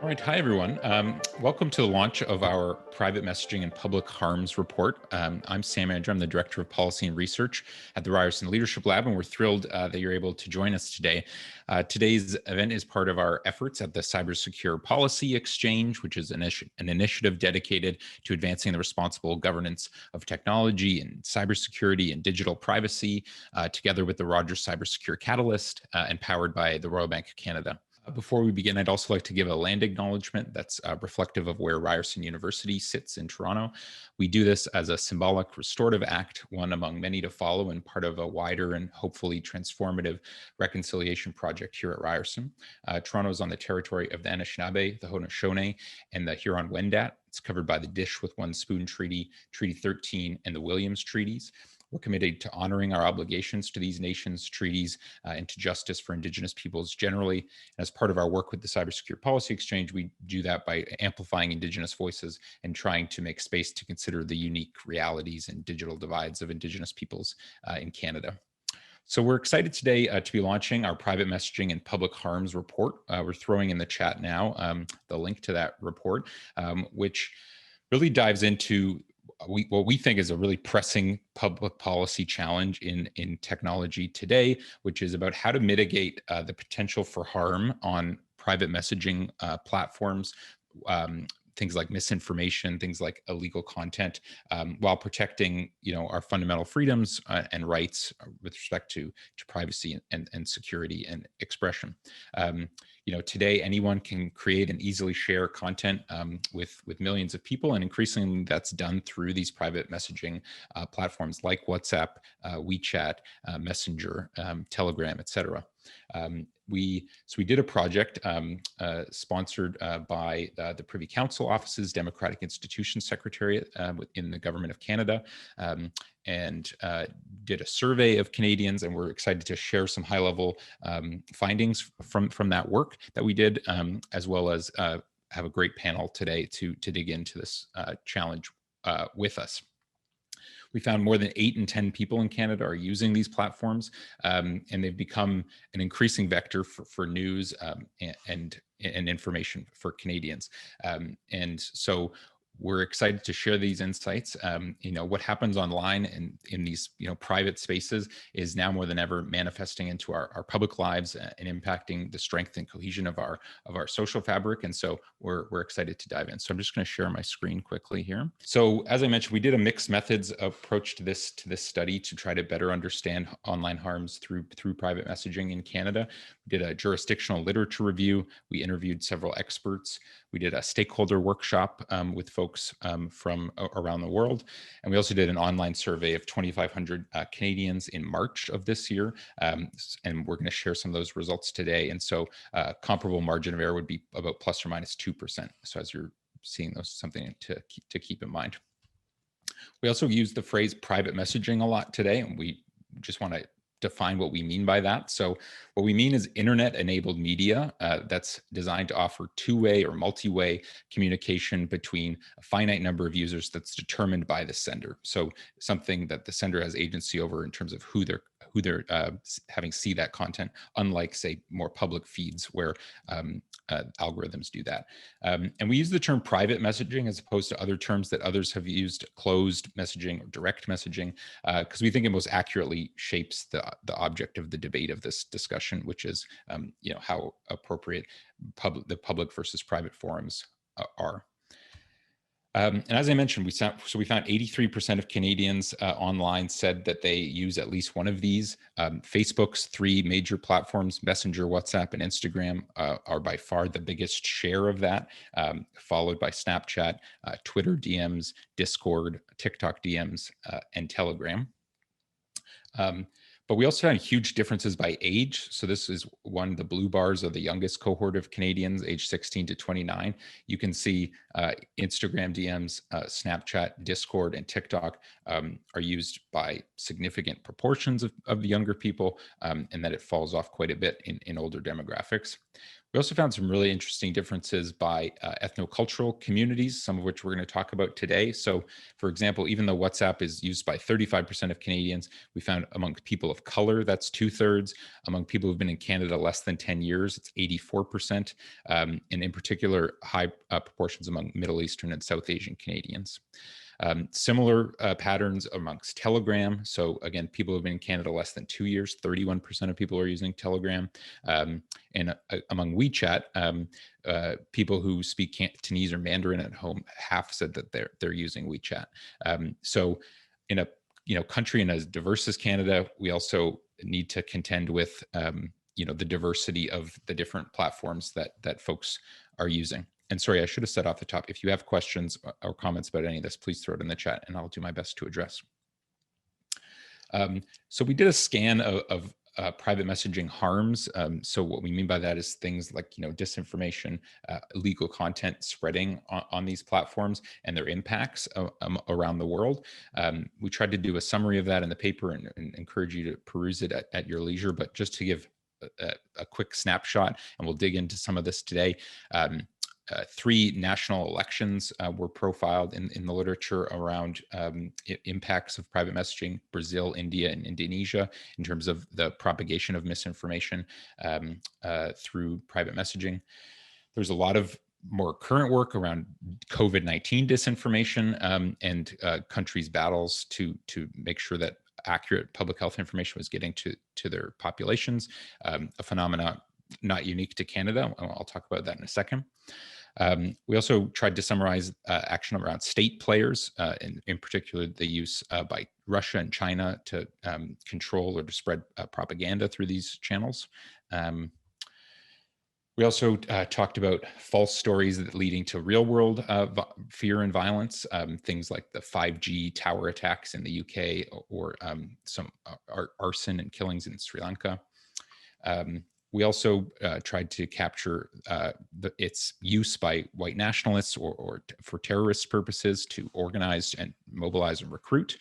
All right. Hi, everyone. Welcome to the launch of our private messaging and public harms report. I'm Sam Andrew. I'm the Director of Policy and Research at the Ryerson Leadership Lab, and we're thrilled that you're able to join us today. Today's event is part of our efforts at the Cybersecure Policy Exchange, which is an initiative dedicated to advancing the responsible governance of technology and cybersecurity and digital privacy, together with the Rogers Cybersecure Catalyst and powered by the Royal Bank of Canada. Before we begin, I'd also like to give a land acknowledgement that's reflective of where Ryerson University sits in Toronto. We do this as a symbolic restorative act, one among many to follow and part of a wider and hopefully transformative reconciliation project here at Ryerson. Toronto is on the territory of the Anishinaabe, the Haudenosaunee, and the Huron-Wendat. It's covered by the Dish with One Spoon Treaty, Treaty 13, and the Williams Treaties. We're committed to honoring our obligations to these nations, treaties, and to justice for Indigenous peoples generally. And as part of our work with the Cybersecure Policy Exchange, we do that by amplifying Indigenous voices and trying to make space to consider the unique realities and digital divides of Indigenous peoples in Canada. So we're excited today to be launching our private messaging and public harms report. We're throwing in the chat now the link to that report, which really dives into what we think is a really pressing public policy challenge in technology today, which is about how to mitigate the potential for harm on private messaging platforms, things like misinformation, things like illegal content, while protecting, our fundamental freedoms and rights with respect to privacy and security and expression. Today anyone can create and easily share content with millions of people, and increasingly that's done through these private messaging platforms like WhatsApp, WeChat, Messenger, Telegram, etc. We did a project sponsored by the Privy Council Office's Democratic Institutions Secretariat in the Government of Canada, and did a survey of Canadians, and we're excited to share some high-level findings from that work that we did, as well as have a great panel today to dig into this challenge with us. We found more than 8 in 10 people in Canada are using these platforms, and they've become an increasing vector for news and information for Canadians. And so we're excited to share these insights. What happens online and in these private spaces is now more than ever manifesting into our public lives and impacting the strength and cohesion of our social fabric. And so we're excited to dive in. So I'm just going to share my screen quickly here. So as I mentioned, we did a mixed methods approach to this study to try to better understand online harms through private messaging in Canada. We did a jurisdictional literature review. We interviewed several experts. We did a stakeholder workshop with folks from around the world. And we also did an online survey of 2,500 Canadians in March of this year. And we're going to share some of those results today. And so comparable margin of error would be about plus or minus 2%. So as you're seeing those, something to keep in mind. We also use the phrase private messaging a lot today, and we just want to define what we mean by that. So what we mean is internet-enabled media that's designed to offer two-way or multi-way communication between a finite number of users that's determined by the sender. So something that the sender has agency over in terms of who they're having see that content, unlike, say, more public feeds where algorithms do that. And we use the term private messaging as opposed to other terms that others have used, closed messaging or direct messaging, because we think it most accurately shapes the object of the debate of this discussion, which is, how appropriate the public versus private forums are. And as I mentioned, we found 83% of Canadians online said that they use at least one of these. Facebook's 3 major platforms, Messenger, WhatsApp, and Instagram, are by far the biggest share of that, followed by Snapchat, Twitter DMs, Discord, TikTok DMs, and Telegram. But we also found huge differences by age. So this is the blue bars are the youngest cohort of Canadians, age 16 to 29. You can see Instagram DMs, Snapchat, Discord, and TikTok are used by significant proportions of the younger people, and that it falls off quite a bit in older demographics. We also found some really interesting differences by ethnocultural communities, some of which we're going to talk about today. So, for example, even though WhatsApp is used by 35% of Canadians, we found among people of color, that's 2/3. Among people who've been in Canada less than 10 years, it's 84%. And in particular, high proportions among Middle Eastern and South Asian Canadians. Similar patterns amongst Telegram. So again, people who've been in Canada less than 2 years, 31% of people are using Telegram. And among WeChat, people who speak Cantonese or Mandarin at home, half said that they're using WeChat. So in a country and as diverse as Canada, we also need to contend with the diversity of the different platforms that folks are using. And sorry, I should have said off the top, if you have questions or comments about any of this, please throw it in the chat and I'll do my best to address. So we did a scan of private messaging harms. So what we mean by that is things like disinformation, illegal content spreading on these platforms and their impacts around the world. We tried to do a summary of that in the paper and encourage you to peruse it at your leisure, but just to give a quick snapshot, and we'll dig into some of this today. 3 national elections were profiled in the literature around impacts of private messaging: Brazil, India, and Indonesia, in terms of the propagation of misinformation through private messaging. There's a lot of more current work around COVID-19 disinformation and countries' battles to make sure that accurate public health information was getting to their populations, a phenomena not unique to Canada. I'll talk about that in a second. We also tried to summarize action around state players, in particular the use by Russia and China to control or to spread propaganda through these channels. We also talked about false stories that leading to real-world fear and violence, things like the 5G tower attacks in the UK or some arson and killings in Sri Lanka. We also tried to capture its use by white nationalists or for terrorist purposes to organize and mobilize and recruit.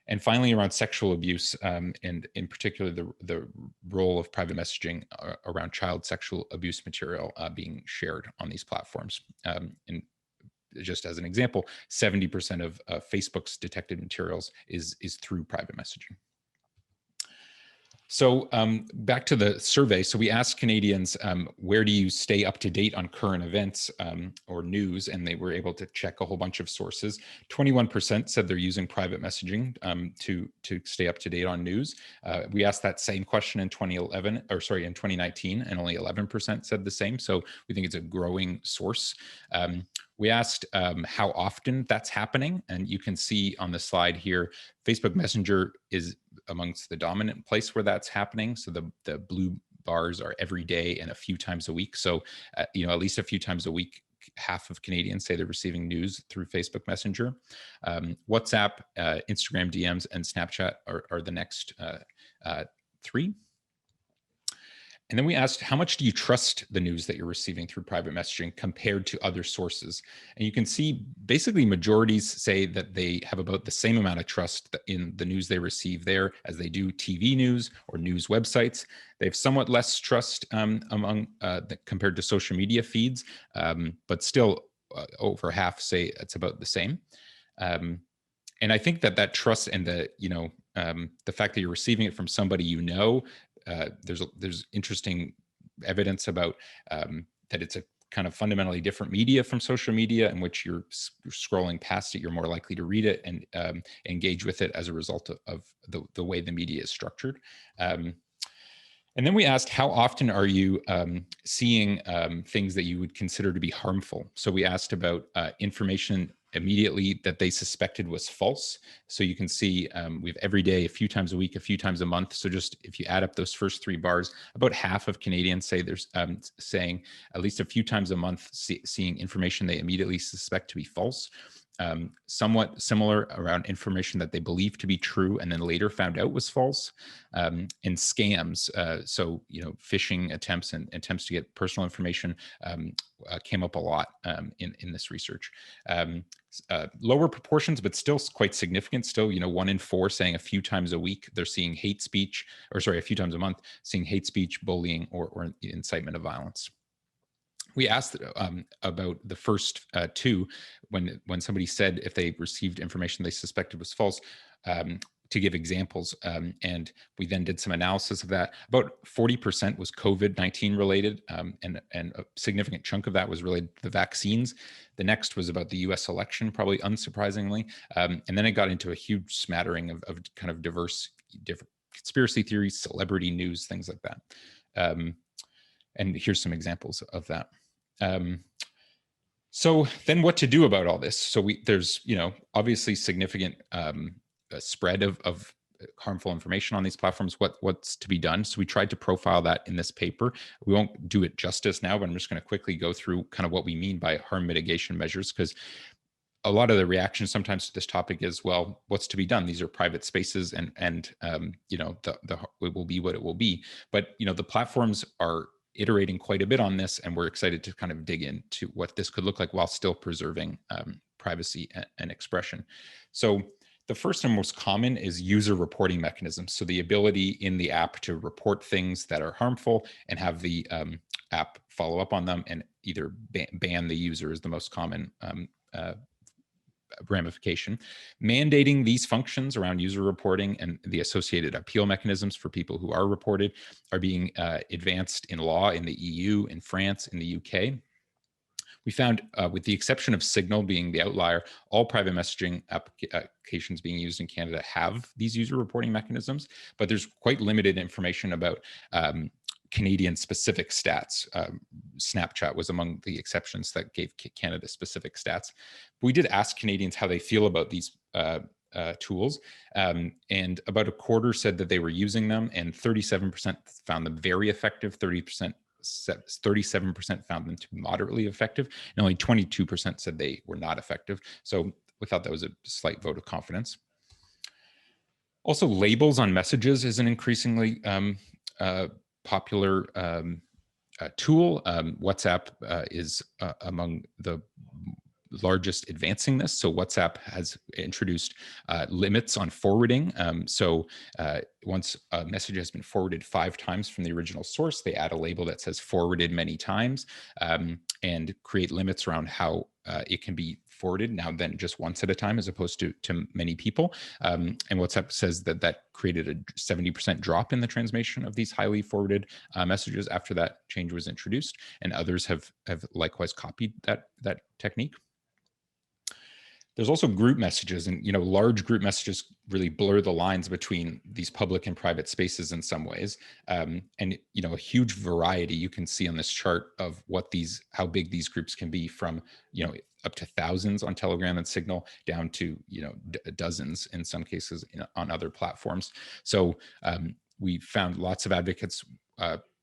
And finally, around sexual abuse, and in particular, the role of private messaging around child sexual abuse material being shared on these platforms. And just as an example, 70% of Facebook's detected materials is through private messaging. So back to the survey. So we asked Canadians, where do you stay up to date on current events or news? And they were able to check a whole bunch of sources. 21% said they're using private messaging to stay up to date on news. We asked that same question in 2019, and only 11% said the same. So we think it's a growing source. We asked how often that's happening, and you can see on the slide here, Facebook Messenger is amongst the dominant place where that's happening. So the blue bars are every day and a few times a week. So at least a few times a week, half of Canadians say they're receiving news through Facebook Messenger. WhatsApp, Instagram DMs, and Snapchat are the next 3. And then we asked, how much do you trust the news that you're receiving through private messaging compared to other sources? And you can see basically majorities say that they have about the same amount of trust in the news they receive there as they do TV news or news websites. They have somewhat less trust compared to social media feeds, but still over half say it's about the same. And I think that trust and the fact that you're receiving it from somebody there's interesting evidence about that it's a kind of fundamentally different media from social media, in which you're scrolling past it, you're more likely to read it and engage with it as a result of the way the media is structured. And then we asked, how often are you seeing things that you would consider to be harmful? So we asked about information immediately that they suspected was false. So you can see we have every day, a few times a week, a few times a month. So just if you add up those first 3 bars, about half of Canadians say there's saying at least a few times a month seeing information they immediately suspect to be false. somewhat similar around information that they believed to be true and then later found out was false, and scams. So, phishing attempts and attempts to get personal information came up a lot in this research. Lower proportions, but still quite significant. Still, 1 in 4 saying a few times a week they're seeing hate speech, or sorry, a few times a month seeing hate speech, bullying, or incitement of violence. We asked about the first 2 when somebody said if they received information they suspected was false, to give examples. And we then did some analysis of that. About 40% was COVID-19 related, and a significant chunk of that was related to the vaccines. The next was about the US election, probably unsurprisingly. And then it got into a huge smattering of kind of different conspiracy theories, celebrity news, things like that. And here's some examples of that. So then what to do about all this? So there's, obviously significant spread of harmful information on these platforms. What's to be done? So we tried to profile that in this paper. We won't do it justice now, but I'm just going to quickly go through kind of what we mean by harm mitigation measures, because a lot of the reaction sometimes to this topic is, well, what's to be done? These are private spaces, and it will be what it will be. But the platforms are iterating quite a bit on this, and we're excited to kind of dig into what this could look like while still preserving privacy and expression. So the first and most common is user reporting mechanisms. So the ability in the app to report things that are harmful and have the app follow up on them and either ban the user is the most common ramification. Mandating these functions around user reporting and the associated appeal mechanisms for people who are reported are being advanced in law in the EU, in France, in the UK. We found, with the exception of Signal being the outlier, all private messaging applications being used in Canada have these user reporting mechanisms, but there's quite limited information about Canadian specific stats. Snapchat was among the exceptions that gave Canada specific stats. We did ask Canadians how they feel about these tools, and about a quarter said that they were using them, and 37% found them very effective, 37% found them to be moderately effective, and only 22% said they were not effective. So we thought that was a slight vote of confidence. Also, labels on messages is an increasingly popular tool. WhatsApp is among the largest advancing this. So WhatsApp has introduced limits on forwarding. So once a message has been forwarded 5 times from the original source, they add a label that says forwarded many times, and create limits around how it can be forwarded now then just once at a time as opposed to many people. And WhatsApp says that created a 70% drop in the transmission of these highly forwarded messages after that change was introduced, and others have likewise copied that technique. There's also group messages, and large group messages really blur the lines between these public and private spaces in some ways. And a huge variety you can see on this chart of how big these groups can be, from up to thousands on Telegram and Signal down to dozens in some cases on other platforms. So we found lots of advocates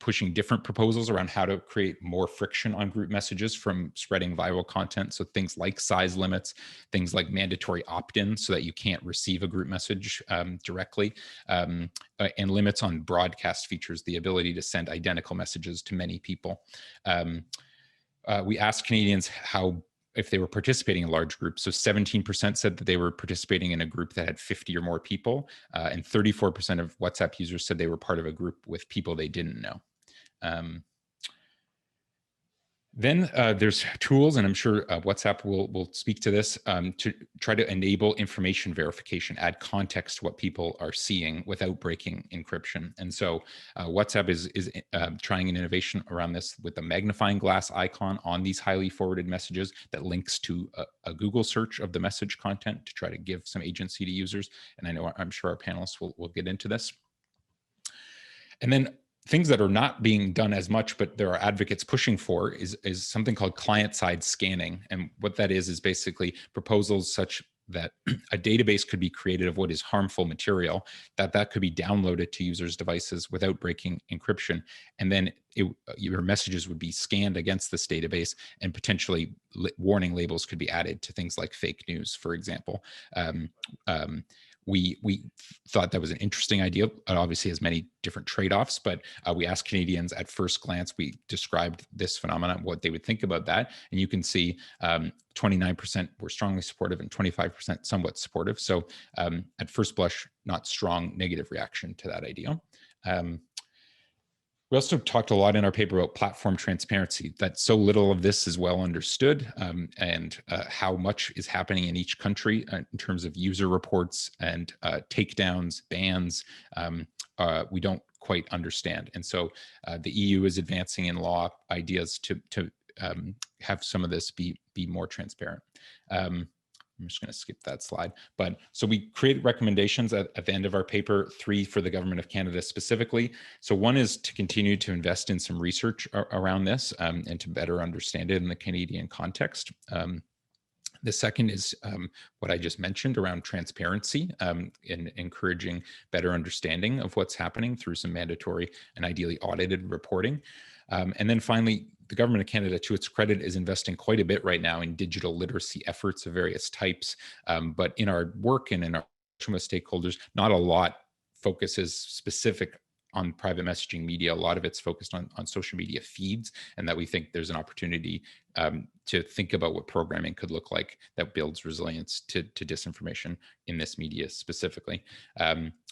pushing different proposals around how to create more friction on group messages from spreading viral content. So things like size limits, things like mandatory opt-in so that you can't receive a group message directly, and limits on broadcast features, the ability to send identical messages to many people. We asked Canadians if they were participating in large groups. So 17% said that they were participating in a group that had 50 or more people, and 34% of WhatsApp users said they were part of a group with people they didn't know. Then there's tools, and I'm sure WhatsApp will speak to this, to try to enable information verification, add context to what people are seeing without breaking encryption. And so WhatsApp is trying an innovation around this with the magnifying glass icon on these highly forwarded messages that links to a Google search of the message content to try to give some agency to users. And I'm sure our panelists will get into this. And then things that are not being done as much, but there are advocates pushing for, is something called client-side scanning. And what that is basically proposals such that a database could be created of what is harmful material, that could be downloaded to users' devices without breaking encryption, and then your messages would be scanned against this database, and potentially warning labels could be added to things like fake news, for example. We thought that was an interesting idea. It obviously has many different trade-offs, but we asked Canadians at first glance, we described this phenomenon, what they would think about that. And you can see 29% were strongly supportive and 25% somewhat supportive. So at first blush, not strong negative reaction to that idea. We also talked a lot in our paper about platform transparency, that so little of this is well understood, and how much is happening in each country in terms of user reports and takedowns, bans. We don't quite understand. And so the EU is advancing in law ideas to have some of this be more transparent. I'm just going to skip that slide. But so we created recommendations at the end of our paper, 3 for the Government of Canada specifically. So one is to continue to invest in some research around this and to better understand it in the Canadian context. The second is what I just mentioned around transparency in encouraging better understanding of what's happening through some mandatory and ideally audited reporting. And then finally, the Government of Canada, to its credit, is investing quite a bit right now in digital literacy efforts of various types. But in our work and in our with stakeholders, not a lot focuses specific on private messaging media. A lot of it's focused on social media feeds, and that we think there's an opportunity to think about what programming could look like that builds resilience to disinformation in this media specifically.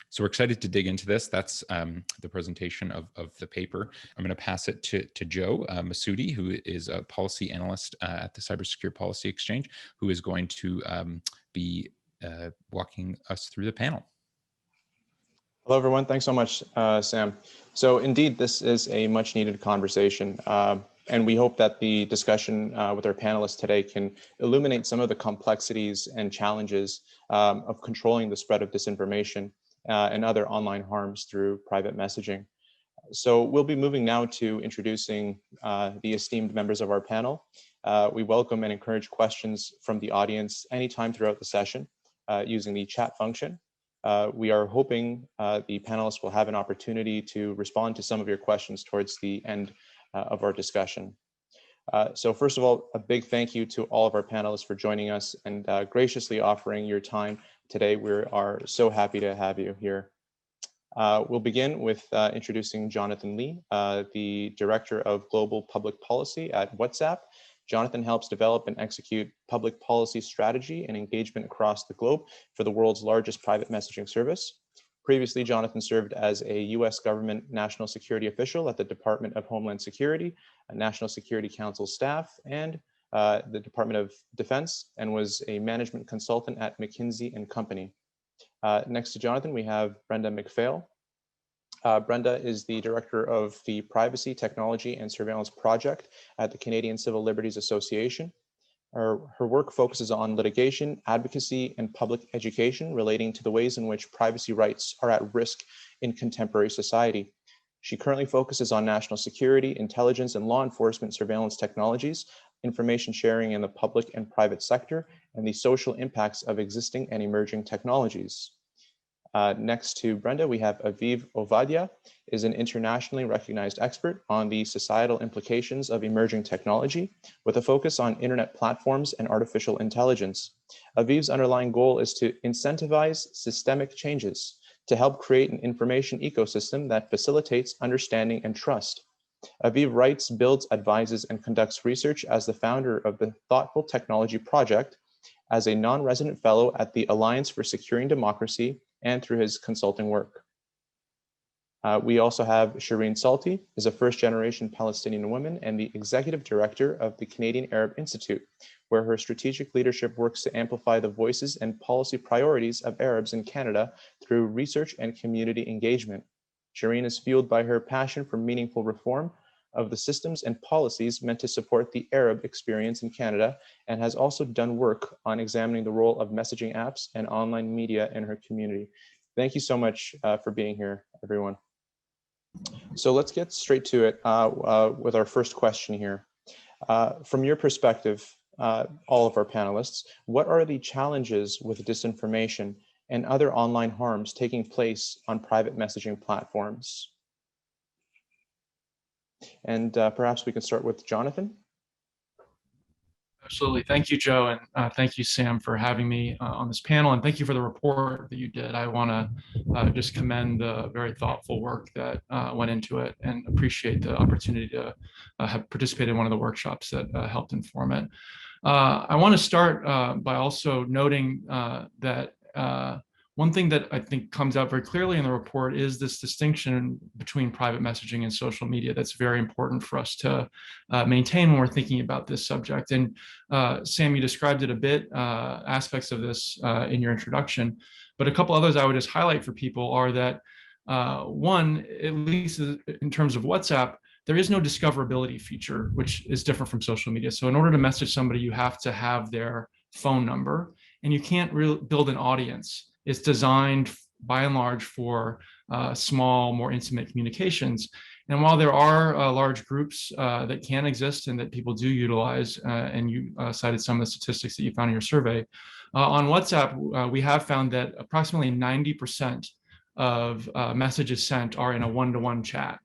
So we're excited to dig into this. That's the presentation of the paper. I'm going to pass it to Joe Masoodi, who is a policy analyst at the Cybersecure Policy Exchange, who is going to be walking us through the panel. Hello, everyone. Thanks so much, Sam. So indeed, this is a much needed conversation. And we hope that the discussion with our panelists today can illuminate some of the complexities and challenges of controlling the spread of disinformation and other online harms through private messaging. So we'll be moving now to introducing the esteemed members of our panel. We welcome and encourage questions from the audience anytime throughout the session using the chat function. We are hoping the panelists will have an opportunity to respond to some of your questions towards the end of our discussion. So first of all, a big thank you to all of our panelists for joining us and graciously offering your time today. We are so happy to have you here. We'll begin with introducing Jonathan Lee, the Director of Global Public Policy at WhatsApp. Jonathan helps develop and execute public policy strategy and engagement across the globe for the world's largest private messaging service. Previously, Jonathan served as a US government national security official at the Department of Homeland Security, a National Security Council staff, and the Department of Defense, and was a management consultant at McKinsey & Company. Next to Jonathan, we have Brenda McPhail. Brenda is the Director of the Privacy, Technology and Surveillance Project at the Canadian Civil Liberties Association. Her work focuses on litigation, advocacy, and public education relating to the ways in which privacy rights are at risk in contemporary society. She currently focuses on national security, intelligence, and law enforcement surveillance technologies, information sharing in the public and private sector, and the social impacts of existing and emerging technologies. Next to Brenda, we have Aviv Ovadya, is an internationally recognized expert on the societal implications of emerging technology with a focus on internet platforms and artificial intelligence. Aviv's underlying goal is to incentivize systemic changes to help create an information ecosystem that facilitates understanding and trust. Aviv writes, builds, advises, and conducts research as the founder of the Thoughtful Technology Project, as a non-resident fellow at the Alliance for Securing Democracy, and through his consulting work. We also have Shireen Salti, is a first-generation Palestinian woman and the executive director of the Canadian Arab Institute, where her strategic leadership works to amplify the voices and policy priorities of Arabs in Canada through research and community engagement. Shireen is fueled by her passion for meaningful reform of the systems and policies meant to support the Arab experience in Canada, and has also done work on examining the role of messaging apps and online media in her community. Thank you so much for being here, everyone. So let's get straight to it with our first question here. From your perspective, all of our panelists, what are the challenges with disinformation and other online harms taking place on private messaging platforms? And perhaps we can start with Jonathan. Absolutely. Thank you, Joe, and thank you, Sam, for having me on this panel, and thank you for the report that you did. I want to just commend the very thoughtful work that went into it and appreciate the opportunity to have participated in one of the workshops that helped inform it. I want to start by also noting that one thing that I think comes out very clearly in the report is this distinction between private messaging and social media that's very important for us to maintain when we're thinking about this subject. And Sam, you described it a bit, aspects of this in your introduction, but a couple others I would just highlight for people are that one, at least in terms of WhatsApp, there is no discoverability feature, which is different from social media. So in order to message somebody, you have to have their phone number, and you can't really build an audience. It's designed by and large for small, more intimate communications. And while there are large groups that can exist and that people do utilize, and you cited some of the statistics that you found in your survey, on WhatsApp, we have found that approximately 90% of messages sent are in a one-to-one chat.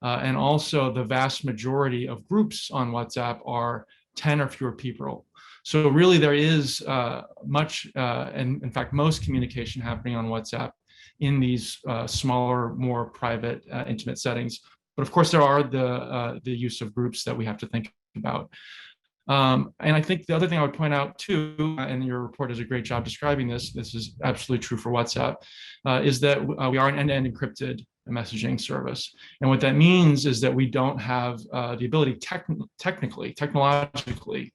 And also the vast majority of groups on WhatsApp are 10 or fewer people. So really there is much, and in fact, most communication happening on WhatsApp in these smaller, more private, intimate settings. But of course, there are the use of groups that we have to think about. And I think the other thing I would point out too, and your report does a great job describing this, this is absolutely true for WhatsApp, is that we are an end-to-end encrypted messaging service. And what that means is that we don't have the ability technologically,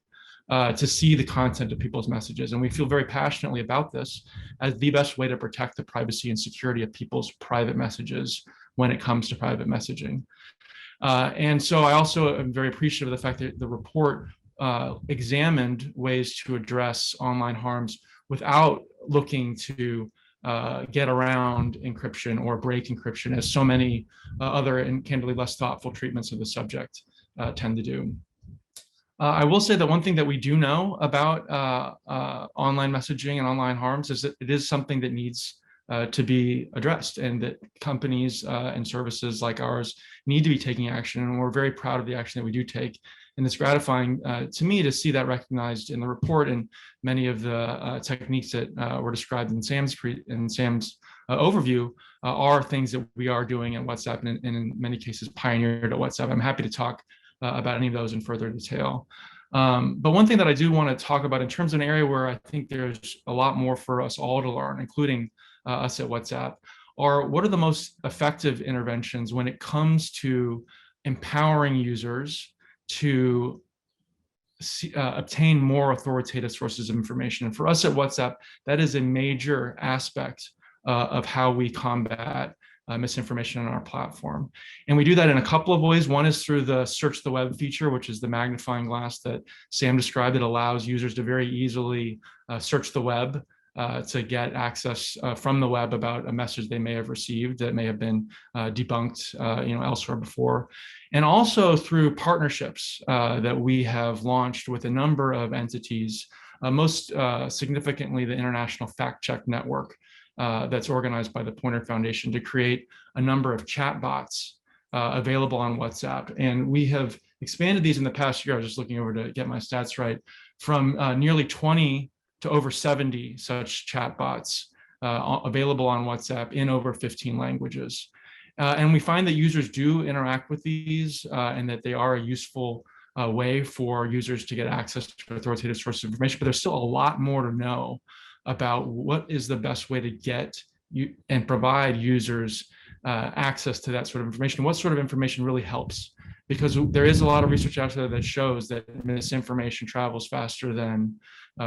to see the content of people's messages. And we feel very passionately about this as the best way to protect the privacy and security of people's private messages when it comes to private messaging. And so I also am very appreciative of the fact that the report examined ways to address online harms without looking to get around encryption or break encryption, as so many other and candidly less thoughtful treatments of the subject tend to do. I will say that one thing that we do know about online messaging and online harms is that it is something that needs to be addressed, and that companies and services like ours need to be taking action. And we're very proud of the action that we do take. And it's gratifying to me to see that recognized in the report, and many of the techniques that were described in Sam's overview are things that we are doing at WhatsApp, and in many cases pioneered at WhatsApp. I'm happy to talk about any of those in further detail. But one thing that I do want to talk about in terms of an area where I think there's a lot more for us all to learn, including us at WhatsApp, are what are the most effective interventions when it comes to empowering users to obtain more authoritative sources of information. And for us at WhatsApp, that is a major aspect of how we combat misinformation on our platform. And we do that in a couple of ways. One is through the search the web feature, which is the magnifying glass that Sam described. It allows users to very easily search the web to get access from the web about a message they may have received that may have been debunked elsewhere before. And also through partnerships that we have launched with a number of entities, most significantly the International Fact Check Network, that's organized by the Poynter Foundation, to create a number of chatbots available on WhatsApp. And we have expanded these in the past year. I was just looking over to get my stats right, from nearly 20 to over 70 such chatbots available on WhatsApp in over 15 languages. And we find that users do interact with these and that they are a useful way for users to get access to authoritative sources of information, but there's still a lot more to know about what is the best way to get you and provide users access to that sort of information. What sort of information really helps? Because there is a lot of research out there that shows that misinformation travels faster than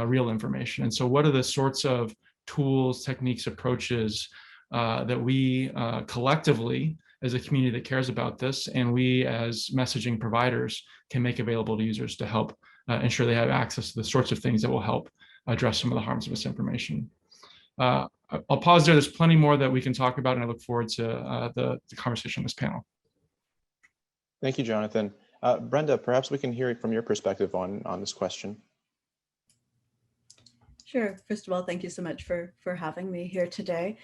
real information. And so what are the sorts of tools, techniques, approaches that we collectively as a community that cares about this, and we as messaging providers can make available to users to help ensure they have access to the sorts of things that will help address some of the harms of misinformation. I'll pause there. There's plenty more that we can talk about, and I look forward to the conversation on this panel. Thank you, Jonathan. Brenda, perhaps we can hear from your perspective on this question. Sure. First of all, thank you so much for having me here today.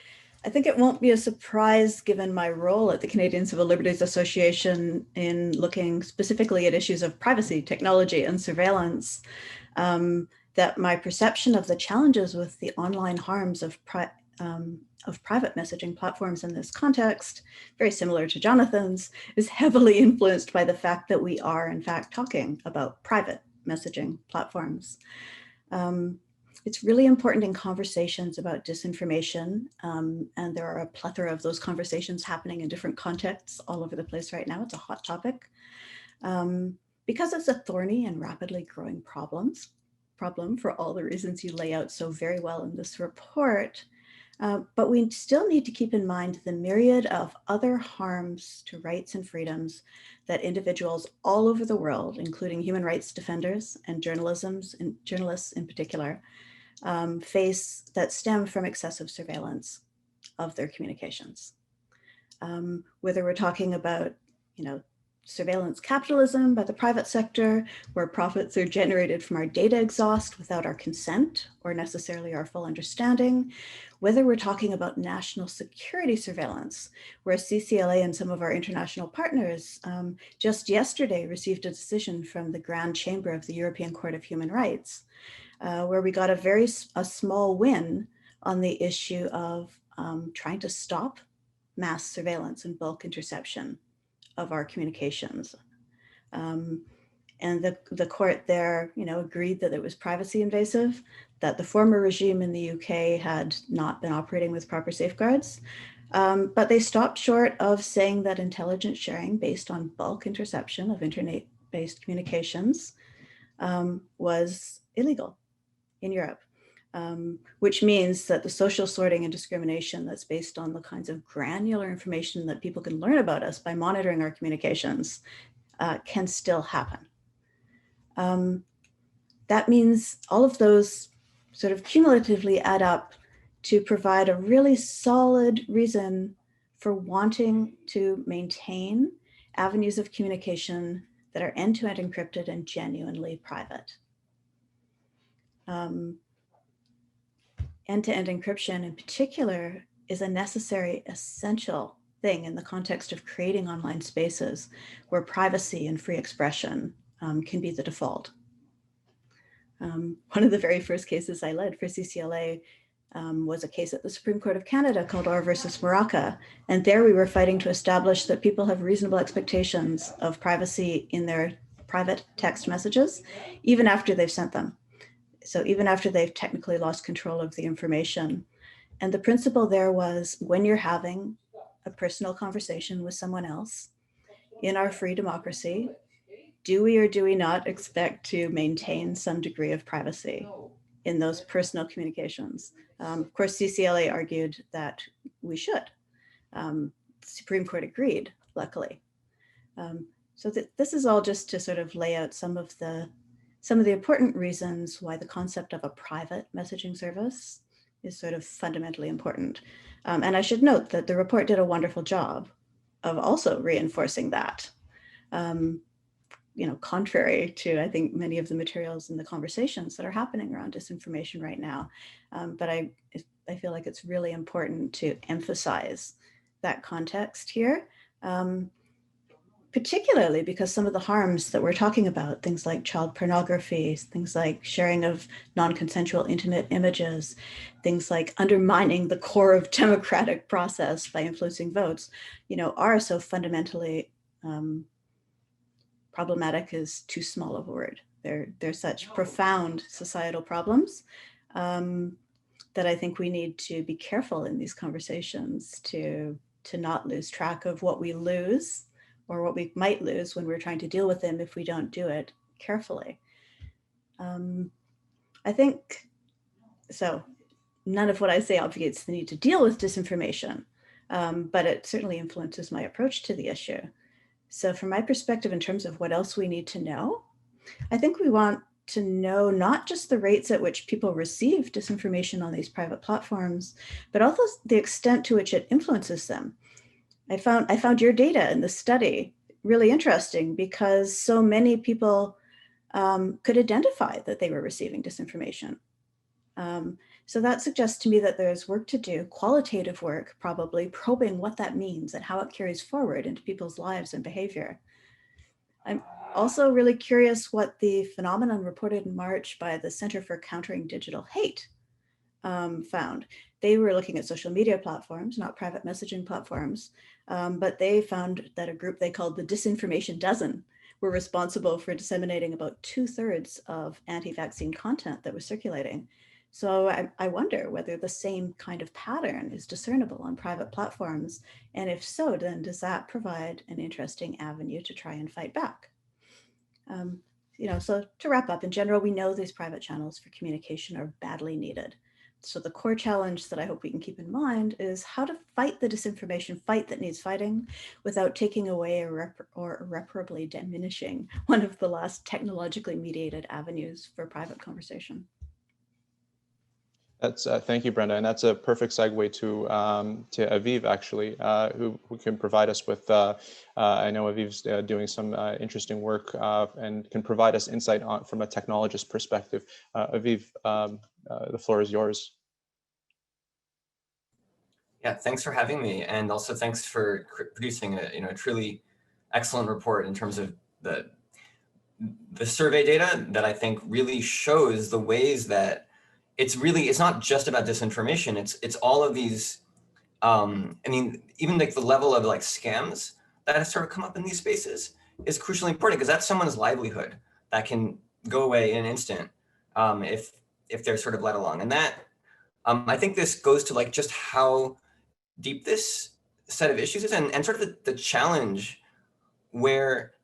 I think it won't be a surprise, given my role at the Canadian Civil Liberties Association in looking specifically at issues of privacy, technology, and surveillance, that my perception of the challenges with the online harms of private messaging platforms in this context, very similar to Jonathan's, is heavily influenced by the fact that we are, in fact, talking about private messaging platforms. It's really important in conversations about disinformation, and there are a plethora of those conversations happening in different contexts all over the place right now. It's a hot topic because it's a thorny and rapidly growing problem for all the reasons you lay out so very well in this report. But we still need to keep in mind the myriad of other harms to rights and freedoms that individuals all over the world, including human rights defenders and journalists in particular, face that stem from excessive surveillance of their communications. Whether we're talking about, surveillance capitalism by the private sector, where profits are generated from our data exhaust without our consent or necessarily our full understanding, whether we're talking about national security surveillance, where CCLA and some of our international partners just yesterday received a decision from the Grand Chamber of the European Court of Human Rights, where we got a small win on the issue of trying to stop mass surveillance and bulk interception of our communications. And the court there, agreed that it was privacy invasive, that the former regime in the UK had not been operating with proper safeguards, but they stopped short of saying that intelligence sharing based on bulk interception of internet-based communications was illegal in Europe, which means that the social sorting and discrimination that's based on the kinds of granular information that people can learn about us by monitoring our communications can still happen. That means all of those sort of cumulatively add up to provide a really solid reason for wanting to maintain avenues of communication that are end-to-end encrypted and genuinely private. End-to-end encryption in particular is a necessary, essential thing in the context of creating online spaces where privacy and free expression can be the default. One of the very first cases I led for CCLA was a case at the Supreme Court of Canada called Orr versus Maraca. And there we were fighting to establish that people have reasonable expectations of privacy in their private text messages, even after they've sent them. So even after they've technically lost control of the information. And the principle there was, when you're having a personal conversation with someone else in our free democracy, do we or do we not expect to maintain some degree of privacy in those personal communications? Of course, CCLA argued that we should. The Supreme Court agreed, luckily. So this is all just to sort of lay out some of the important reasons why the concept of a private messaging service is sort of fundamentally important. And I should note that the report did a wonderful job of also reinforcing that, contrary to, I think, many of the materials and the conversations that are happening around disinformation right now. But I feel like it's really important to emphasize that context here. Particularly because some of the harms that we're talking about, things like child pornography, things like sharing of non-consensual intimate images, things like undermining the core of democratic process by influencing votes, are so fundamentally problematic is too small of a word. They're such profound societal problems that I think we need to be careful in these conversations to not lose track of what we lose or what we might lose when we're trying to deal with them if we don't do it carefully. I think, so none of what I say obviates the need to deal with disinformation, but it certainly influences my approach to the issue. So from my perspective, in terms of what else we need to know, I think we want to know not just the rates at which people receive disinformation on these private platforms, but also the extent to which it influences them. I found your data in the study really interesting because so many people could identify that they were receiving disinformation. So that suggests to me that there's work to do, qualitative work, probably probing what that means and how it carries forward into people's lives and behavior. I'm also really curious what the phenomenon reported in March by the Center for Countering Digital Hate found. They were looking at social media platforms, not private messaging platforms, but they found that a group they called the Disinformation Dozen were responsible for disseminating about 2/3 of anti-vaccine content that was circulating. So I wonder whether the same kind of pattern is discernible on private platforms, and if so, then does that provide an interesting avenue to try and fight back? So to wrap up, in general, we know these private channels for communication are badly needed. So the core challenge that I hope we can keep in mind is how to fight the disinformation fight that needs fighting without taking away or irreparably diminishing one of the last technologically mediated avenues for private conversation. That's thank you, Brenda, and that's a perfect segue to Aviv, actually, who can provide us with. I know Aviv's doing some interesting work and can provide us insight on from a technologist perspective. Aviv, the floor is yours. Yeah, thanks for having me, and also thanks for producing a truly excellent report in terms of the survey data that I think really shows the ways that it's not just about disinformation. It's all of these. I mean, even like the level of like scams that have sort of come up in these spaces is crucially important because that's someone's livelihood that can go away in an instant if they're sort of led along. And that I think this goes to like just how deep this set of issues is and sort of the challenge where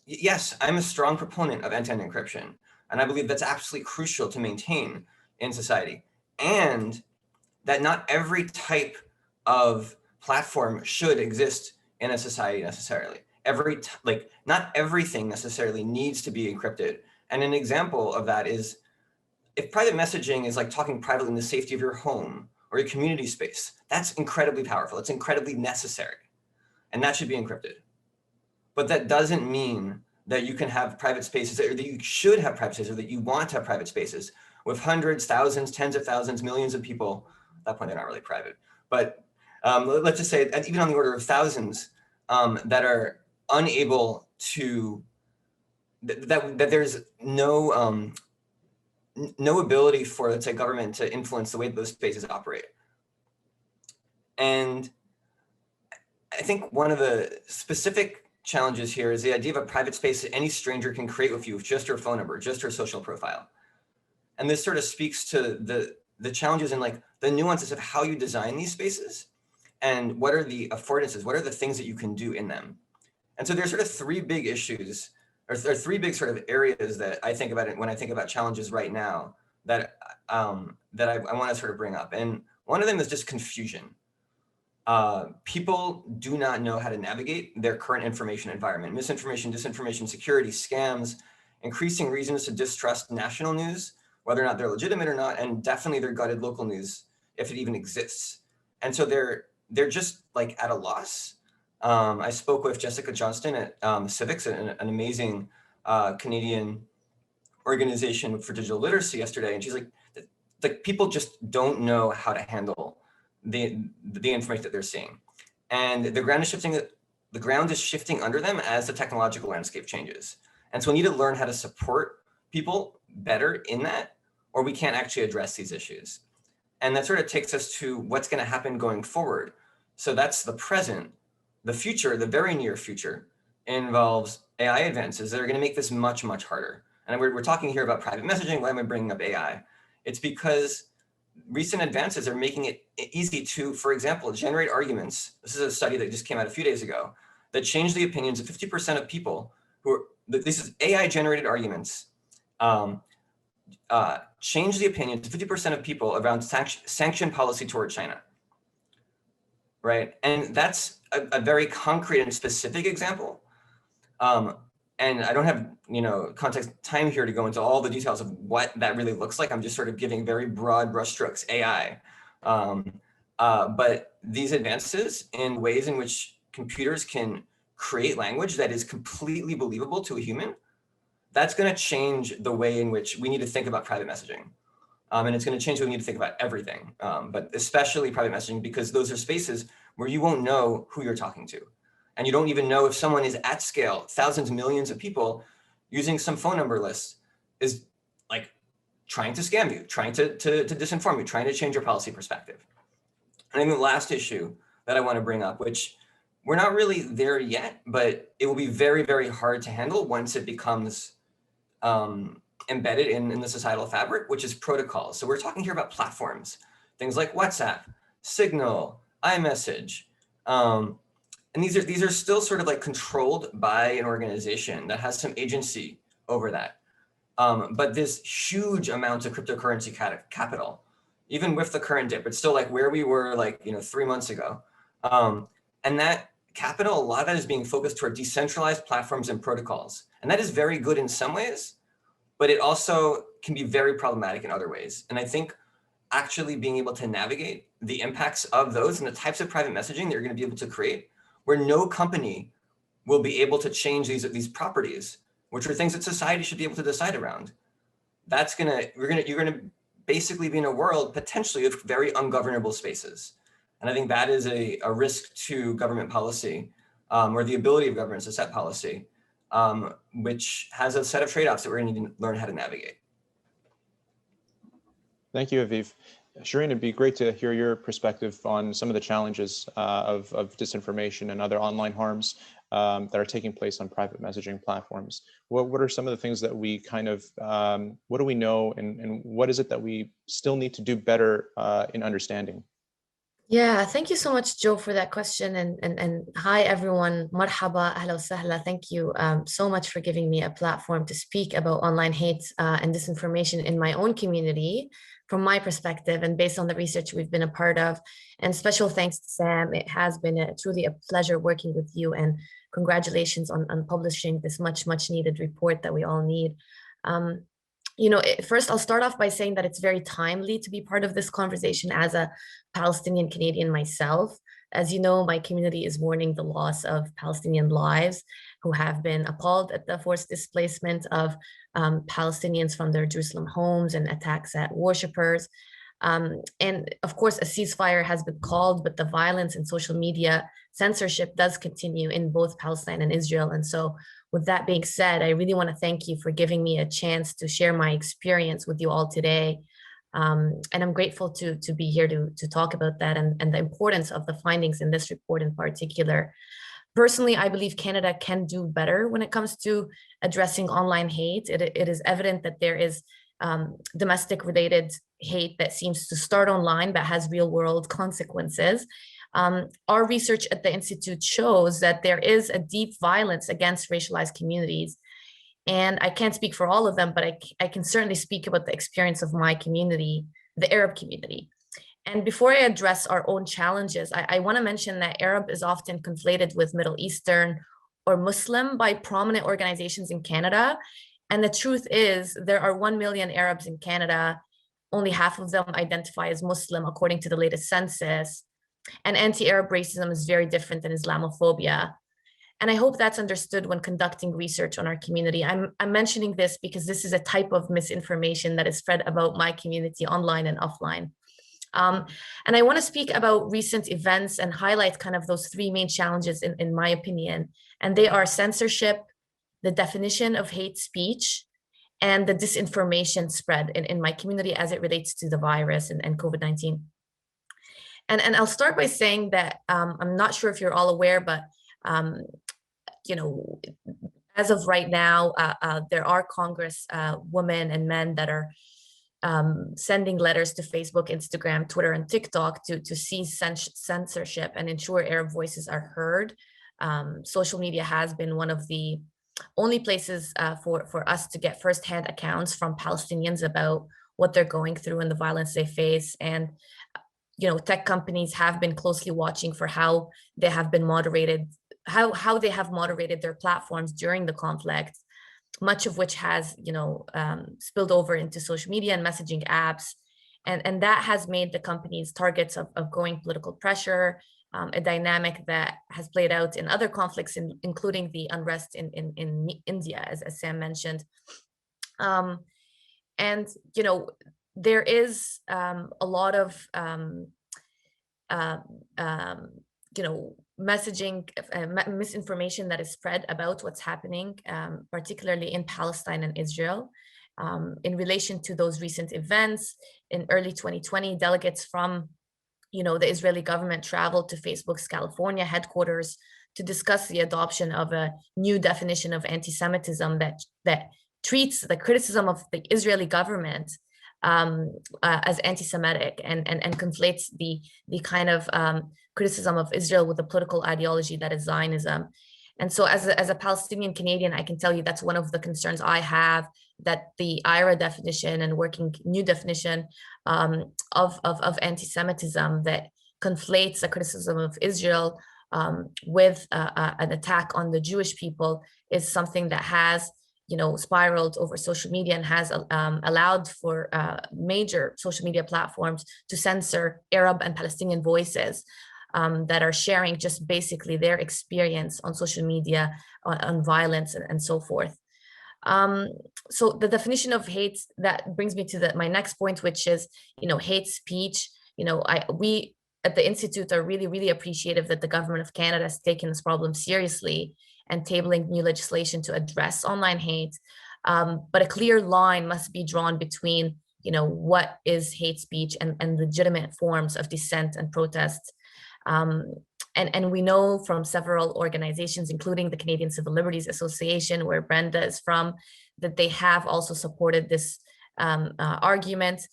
yes, I'm a strong proponent of end-to-end encryption. And I believe that's absolutely crucial to maintain in society. And that not every type of platform should exist in a society necessarily. Not everything necessarily needs to be encrypted. And an example of that is if private messaging is like talking privately in the safety of your home or your community space, that's incredibly powerful. It's incredibly necessary. And that should be encrypted. But that doesn't mean that you can have private spaces or that you should have private spaces or that you want to have private spaces with hundreds, thousands, tens of thousands, millions of people. At that point, they're not really private. But let's just say even on the order of thousands that are unable to, that there's no ability for, let's say, government to influence the way those spaces operate. And I think one of the specific challenges here is the idea of a private space that any stranger can create with you with just your phone number, just your social profile. And this sort of speaks to the challenges and like the nuances of how you design these spaces and what are the affordances, what are the things that you can do in them. And so there's sort of three big issues, or there are three big sort of areas that I think about it when I think about challenges right now that I want to sort of bring up. And one of them is just confusion. People do not know how to navigate their current information environment. Misinformation, disinformation, security, scams, increasing reasons to distrust national news, whether or not they're legitimate or not, and definitely their gutted local news, if it even exists. And so they're just like at a loss. I spoke with Jessica Johnston at Civics, an amazing Canadian organization for digital literacy yesterday, and she's like people just don't know how to handle the information that they're seeing, and the ground is shifting under them as the technological landscape changes. And so we need to learn how to support people better in that, or we can't actually address these issues. And that sort of takes us to what's going to happen going forward. So that's the present. The future, the very near future, involves AI advances that are going to make this much, much harder. And we're talking here about private messaging. Why am I bringing up AI? It's because recent advances are making it easy to, for example, generate arguments. This is a study that just came out a few days ago that changed the opinions of 50% of people who are, this is AI generated arguments, change the opinions of 50% of people around sanction policy toward China, right? And that's a very concrete and specific example. And I don't have, context time here to go into all the details of what that really looks like. I'm just sort of giving very broad brushstrokes, AI. But these advances in ways in which computers can create language that is completely believable to a human, that's going to change the way in which we need to think about private messaging. And it's going to change the way we need to think about everything, but especially private messaging, because those are spaces where you won't know who you're talking to. And you don't even know if someone is at scale, thousands, millions of people using some phone number list is like trying to scam you, trying to disinform you, trying to change your policy perspective. And I think the last issue that I want to bring up, which we're not really there yet, but it will be very, very hard to handle once it becomes embedded in the societal fabric, which is protocols. So we're talking here about platforms, things like WhatsApp, Signal, iMessage. And these are still sort of like controlled by an organization that has some agency over that. But this huge amount of cryptocurrency capital, even with the current dip, it's still like where we were like, 3 months ago. And that capital, a lot of that is being focused toward decentralized platforms and protocols. And that is very good in some ways, but it also can be very problematic in other ways. And I think actually being able to navigate the impacts of those and the types of private messaging that you're going to be able to create, where no company will be able to change these properties, which are things that society should be able to decide around. You're gonna basically be in a world potentially of very ungovernable spaces. And I think that is a risk to government policy, or the ability of governments to set policy, which has a set of trade-offs that we're gonna need to learn how to navigate. Thank you, Aviv. Shireen, it'd be great to hear your perspective on some of the challenges of disinformation and other online harms that are taking place on private messaging platforms. What are some of the things that we kind of, what do we know, and what is it that we still need to do better in understanding? Yeah, thank you so much, Joe, for that question. And hi, everyone. Marhaba, ahla wa sahla. Thank you so much for giving me a platform to speak about online hate and disinformation in my own community, from my perspective, and based on the research we've been a part of. And special thanks to Sam. It has been truly a pleasure working with you, and congratulations on publishing this much needed report that we all need. First, I'll start off by saying that it's very timely to be part of this conversation as a Palestinian Canadian myself. As you know, my community is mourning the loss of Palestinian lives who have been appalled at the forced displacement of Palestinians from their Jerusalem homes and attacks at worshippers. And of course, a ceasefire has been called, but the violence and social media censorship does continue in both Palestine and Israel. And so with that being said, I really want to thank you for giving me a chance to share my experience with you all today. And I'm grateful to be here to talk about that and the importance of the findings in this report in particular. Personally, I believe Canada can do better when it comes to addressing online hate. It is evident that there is domestic related hate that seems to start online but has real world consequences. Our research at the Institute shows that there is a deep violence against racialized communities. And I can't speak for all of them, but I can certainly speak about the experience of my community, the Arab community. And before I address our own challenges, I want to mention that Arab is often conflated with Middle Eastern or Muslim by prominent organizations in Canada. And the truth is, there are 1 million Arabs in Canada. Only half of them identify as Muslim, according to the latest census. And anti-Arab racism is very different than Islamophobia. And I hope that's understood when conducting research on our community. I'm mentioning this because this is a type of misinformation that is spread about my community online and offline. And I want to speak about recent events and highlight kind of those three main challenges in my opinion. And they are censorship, the definition of hate speech, and the disinformation spread in my community as it relates to the virus and COVID-19. And I'll start by saying that I'm not sure if you're all aware, but as of right now, there are Congress women and men that are sending letters to Facebook, Instagram, Twitter, and TikTok to cease censorship and ensure Arab voices are heard. Social media has been one of the only places for us to get firsthand accounts from Palestinians about what they're going through and the violence they face. And tech companies have been closely watching for how they have been moderated, how they have moderated their platforms during the conflict, much of which has spilled over into social media and messaging apps. And that has made the companies targets of growing political pressure, a dynamic that has played out in other conflicts, including the unrest in India, as Sam mentioned. And there is a lot of messaging, misinformation that is spread about what's happening, particularly in Palestine and Israel. In relation to those recent events, in early 2020, delegates from the Israeli government traveled to Facebook's California headquarters to discuss the adoption of a new definition of anti-Semitism that treats the criticism of the Israeli government as anti-Semitic and conflates the kind of criticism of Israel with the political ideology that is Zionism. And so as a Palestinian Canadian, I can tell you that's one of the concerns I have, that the IRA definition and working new definition of anti-Semitism that conflates a criticism of Israel with an attack on the Jewish people is something that has spiraled over social media and has allowed for major social media platforms to censor Arab and Palestinian voices that are sharing just basically their experience on social media on violence and so forth. So the definition of hate, that brings me to my next point, which is, hate speech. We at the Institute are really, really appreciative that the government of Canada has taken this problem seriously and tabling new legislation to address online hate. But a clear line must be drawn between, what is hate speech and legitimate forms of dissent and protest. And we know from several organizations, including the Canadian Civil Liberties Association, where Brenda is from, that they have also supported this argument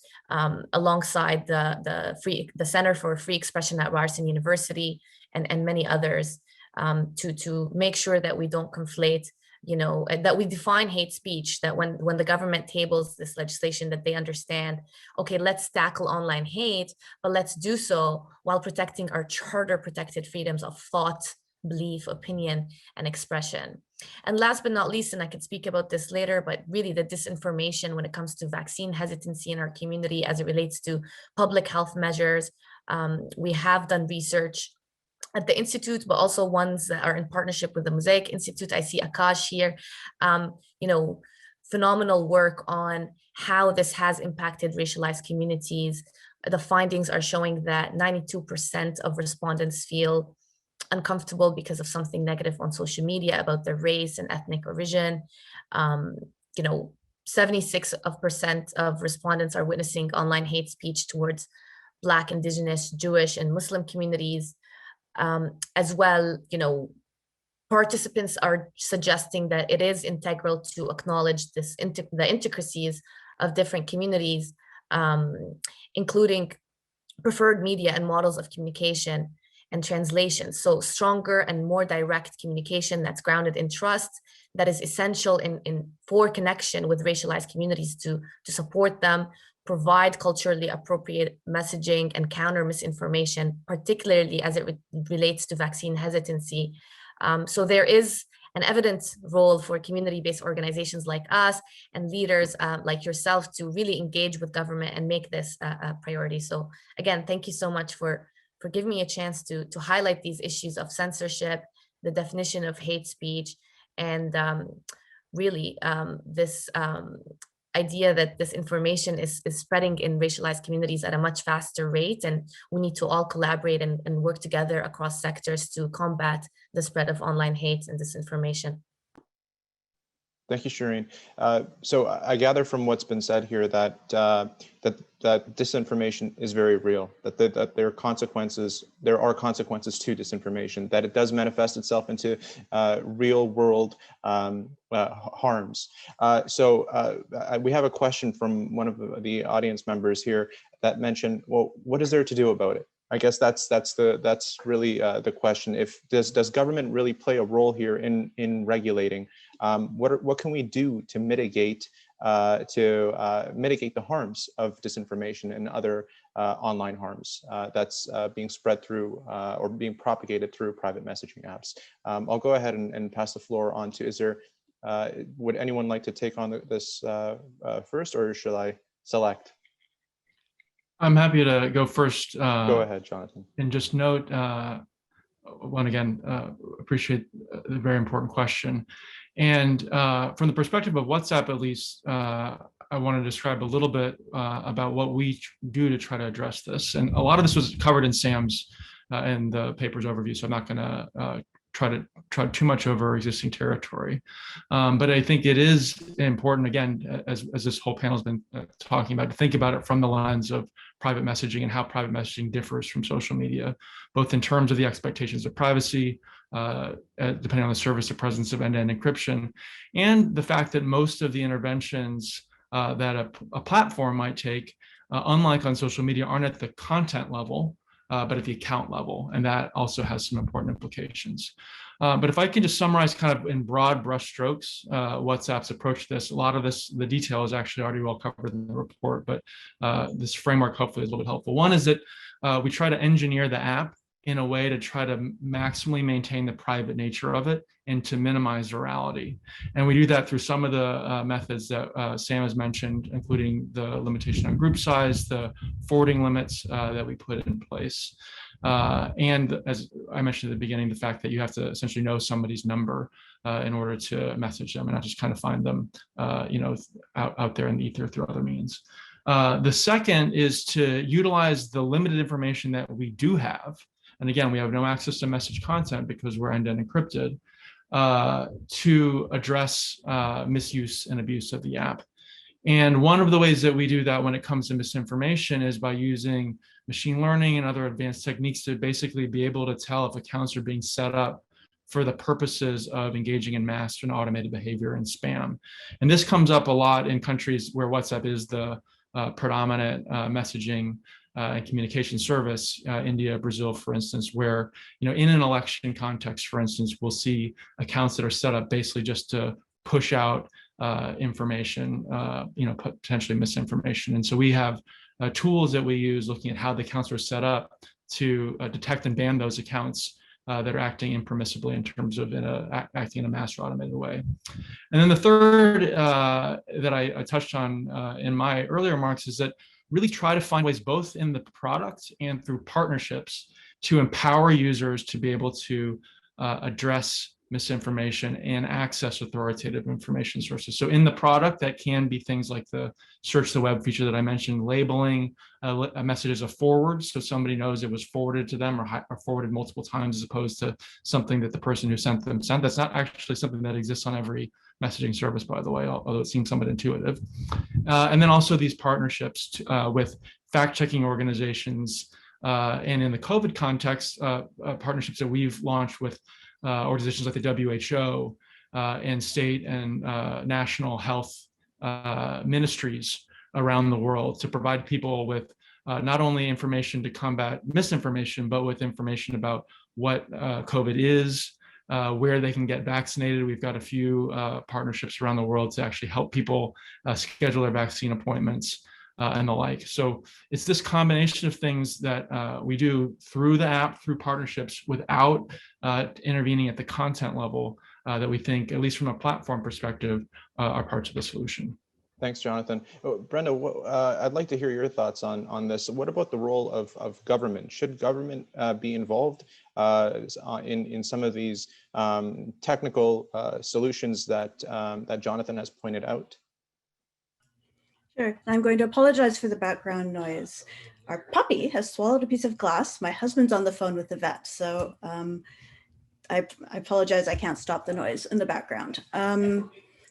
alongside the Center for Free Expression at Ryerson University and many others, to make sure that we don't conflate, that we define hate speech, that when the government tables this legislation, that they understand, okay, let's tackle online hate, but let's do so while protecting our charter protected freedoms of thought, belief, opinion, and expression. And last but not least, and I could speak about this later, but really the disinformation when it comes to vaccine hesitancy in our community as it relates to public health measures. We have done research at the Institute, but also ones that are in partnership with the Mosaic Institute. I see Akash here, phenomenal work on how this has impacted racialized communities. The findings are showing that 92% of respondents feel uncomfortable because of something negative on social media about their race and ethnic origin. 76% of respondents are witnessing online hate speech towards Black, Indigenous, Jewish, and Muslim communities. As well, participants are suggesting that it is integral to acknowledge the intricacies of different communities, including preferred media and models of communication and translation. So stronger and more direct communication that's grounded in trust, that is essential for connection with racialized communities to support them, provide culturally appropriate messaging and counter misinformation, particularly as it relates to vaccine hesitancy. So there is an evident role for community-based organizations like us and leaders like yourself to really engage with government and make this a priority. So again, thank you so much for giving me a chance to highlight these issues of censorship, the definition of hate speech, and really this idea that this information is spreading in racialized communities at a much faster rate, and we need to all collaborate and work together across sectors to combat the spread of online hate and disinformation. Thank you, Shireen. So I gather from what's been said here that that disinformation is very real, that there are consequences to disinformation, that it does manifest itself into real world harms. So we have a question from one of the audience members here that mentioned, well, what is there to do about it? I guess that's really the question. Does government really play a role here in regulating? What can we do to mitigate the harms of disinformation and other online harms that's being spread through or being propagated through private messaging apps? I'll go ahead and pass the floor on to. Would anyone like to take on this first, or shall I select? I'm happy to go first. Go ahead, Jonathan. And just note, appreciate the very important question. And from the perspective of WhatsApp, at least, I I want to describe a little bit about what we do to try to address this. And a lot of this was covered in Sam's in the paper's overview, so I'm not going to try too much over existing territory. But I think it is important, again, as this whole panel has been talking about, to think about it from the lens of private messaging and how private messaging differs from social media, both in terms of the expectations of privacy, depending on the service, the presence of end-to-end encryption, and the fact that most of the interventions that a platform might take, unlike on social media, aren't at the content level, but at the account level, and that also has some important implications. But if I can just summarize kind of in broad brushstrokes WhatsApp's approach to this, a lot of this, the detail is actually already well covered in the report, but this framework hopefully is a little bit helpful. One is that we try to engineer the app in a way to try to maximally maintain the private nature of it and to minimize virality. And we do that through some of the methods that Sam has mentioned, including the limitation on group size, the forwarding limits that we put in place. And as I mentioned at the beginning, the fact that you have to essentially know somebody's number in order to message them and not just kind of find them out there in the ether through other means. The second is to utilize the limited information that we do have. And again, we have no access to message content because we're end-to-end encrypted, to address misuse and abuse of the app. And one of the ways that we do that when it comes to misinformation is by using machine learning and other advanced techniques to basically be able to tell if accounts are being set up for the purposes of engaging in mass and automated behavior and spam. And this comes up a lot in countries where WhatsApp is the predominant messaging and communication service, India, Brazil, for instance, where, in an election context, for instance, we'll see accounts that are set up basically just to push out information, potentially misinformation. And so we have tools that we use looking at how the accounts are set up to detect and ban those accounts that are acting impermissibly in terms of acting in a mass or automated way. And then the third that I touched on in my earlier remarks is that really try to find ways both in the product and through partnerships to empower users to be able to address misinformation and access authoritative information sources. So in the product, that can be things like the search the web feature that I mentioned, labeling a message as a forward, so somebody knows it was forwarded to them or forwarded multiple times, as opposed to something that the person who sent them sent. That's not actually something that exists on every messaging service, by the way, although it seems somewhat intuitive. And then also these partnerships with fact-checking organizations, and in the COVID context, partnerships that we've launched with organizations like the WHO and state and national health ministries around the world to provide people with not only information to combat misinformation, but with information about what COVID is, where they can get vaccinated. We've got a few partnerships around the world to actually help people schedule their vaccine appointments and the like. So it's this combination of things that we do through the app, through partnerships, without intervening at the content level that we think, at least from a platform perspective, are parts of the solution. Thanks, Jonathan. Brenda, I'd like to hear your thoughts on this. What about the role of government? Should government be involved in some of these technical solutions that Jonathan has pointed out? Sure. I'm going to apologize for the background noise. Our puppy has swallowed a piece of glass. My husband's on the phone with the vet, so I apologize. I can't stop the noise in the background.